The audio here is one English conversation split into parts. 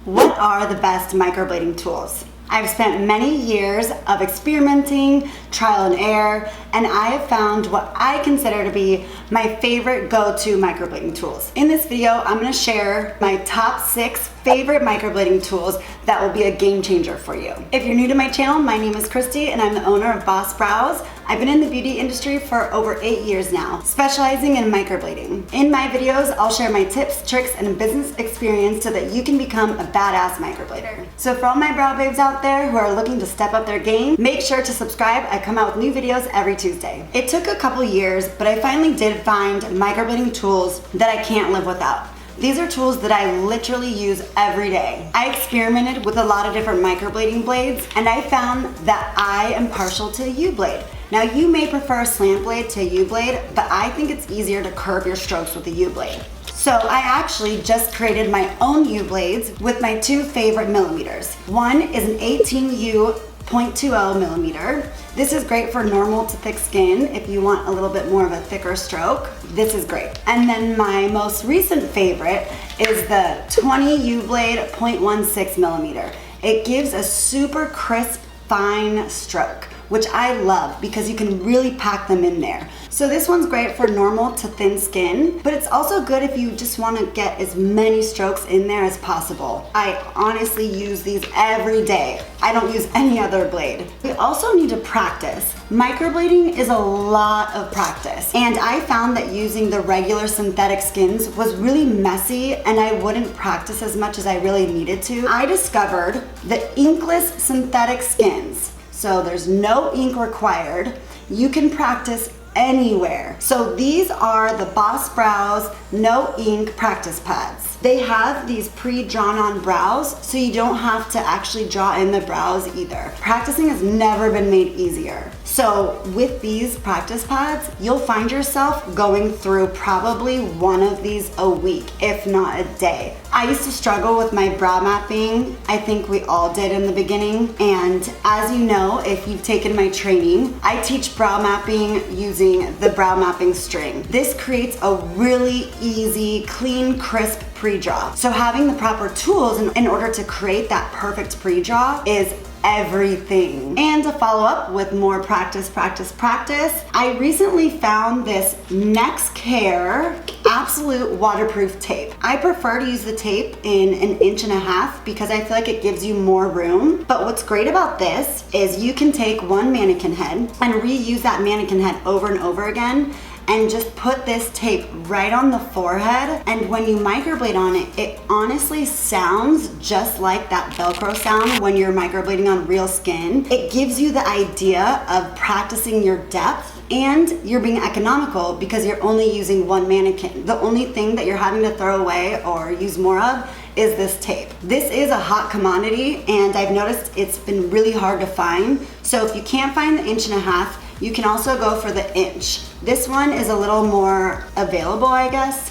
What are the best microblading tools? I've spent many years of experimenting, trial and error, and I have found what I consider to be my favorite go-to microblading tools. In this video, I'm going to share my top 6 favorite microblading tools that will be a game changer for you. If you're new to my channel, my name is Christy and I'm the owner of Boss Brows. I've been in the beauty industry for over 8 years now, specializing in microblading. In my videos, I'll share my tips, tricks, and business experience so that you can become a badass microblader. So for all my brow babes out there who are looking to step up their game, make sure to subscribe. I come out with new videos every Tuesday. It took a couple years, but I finally did find microblading tools that I can't live without. These are tools that I literally use every day. I experimented with a lot of different microblading blades, and I found that I am partial to a U-blade. Now you may prefer a slant blade to a U-blade, but I think it's easier to curve your strokes with a U-blade. So I actually just created my own U-blades with my 2 favorite millimeters. One is an 18U 0.20 millimeter. This is great for normal to thick skin. If you want a little bit more of a thicker stroke, this is great. And then my most recent favorite is the 20 U-blade 0.16 millimeter. It gives a super crisp, fine stroke, which I love because you can really pack them in there. So this one's great for normal to thin skin, but it's also good if you just want to get as many strokes in there as possible. I honestly use these every day. I don't use any other blade. We also need to practice. Microblading is a lot of practice, and I found that using the regular synthetic skins was really messy and I wouldn't practice as much as I really needed to. I discovered the inkless synthetic skins. So there's no ink required. You can practice anywhere. So these are the Boss Brows No Ink Practice Pads. They have these pre-drawn on brows, so you don't have to actually draw in the brows either. Practicing has never been made easier. So with these practice pads, you'll find yourself going through probably one of these a week, if not a day. I used to struggle with my brow mapping. I think we all did in the beginning. And as you know, if you've taken my training, I teach brow mapping using the brow mapping string. This creates a really easy, clean, crisp pre-draw. So having the proper tools in order to create that perfect pre-draw is everything. And to follow up with more practice, I recently found this Nexcare Absolute Waterproof Tape. I prefer to use the tape in 1.5 inches because I feel like it gives you more room. But what's great about this is you can take one mannequin head and reuse that mannequin head over and over again, and just put this tape right on the forehead, and when you microblade on it, it honestly sounds just like that Velcro sound when you're microblading on real skin. It gives you the idea of practicing your depth, and you're being economical because you're only using one mannequin. The only thing that you're having to throw away or use more of is this tape. This is a hot commodity, and I've noticed it's been really hard to find. So if you can't find the 1.5 inches, you can also go for the inch. This one is a little more available, I guess.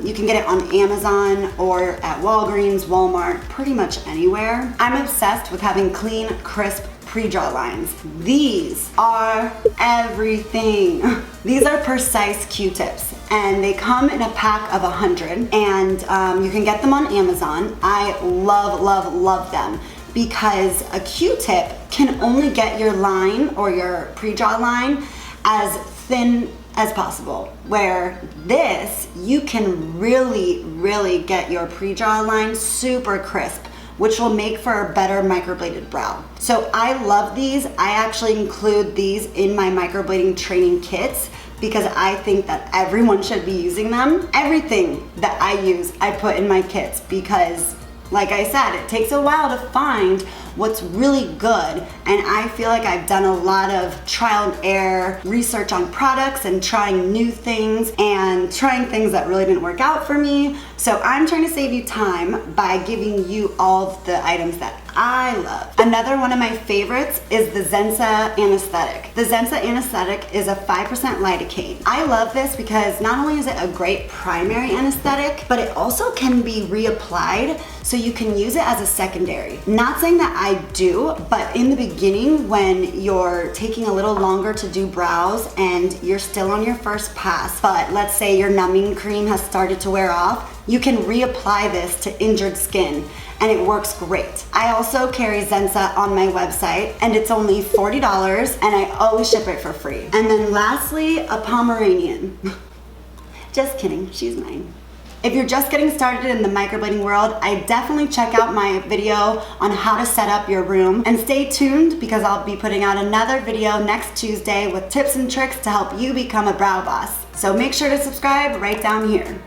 You can get it on Amazon or at Walgreens, Walmart, pretty much anywhere. I'm obsessed with having clean, crisp pre-draw lines. These are everything. These are Precise Q-tips, and they come in a pack of 100, and you can get them on Amazon. I love them, because a Q-tip can only get your line or your pre-draw line as thin as possible, where this, you can really get your pre-draw line super crisp, which will make for a better microbladed brow. So I love these. I actually include these in my microblading training kits because I think that everyone should be using them. Everything that I use, I put in my kits because, like I said, it takes a while to find what's really good, and I feel like I've done a lot of trial and error research on products and trying new things and trying things that really didn't work out for me. So I'm trying to save you time by giving you all of the items that I love. Another one of my favorites is the Zensa Anesthetic. The Zensa Anesthetic is a 5% lidocaine. I love this because not only is it a great primary anesthetic, but it also can be reapplied, so you can use it as a secondary. Not saying that I do, but in the beginning when you're taking a little longer to do brows and you're still on your first pass, but let's say your numbing cream has started to wear off, You can reapply this to injured skin and it works great. I also carry Zensa on my website and it's only $40 and I always ship it for free. And then lastly, a Pomeranian. Just kidding, she's mine. If you're just getting started in the microblading world, I definitely check out my video on how to set up your room, and stay tuned because I'll be putting out another video next Tuesday with tips and tricks to help you become a brow boss. So make sure to subscribe right down here.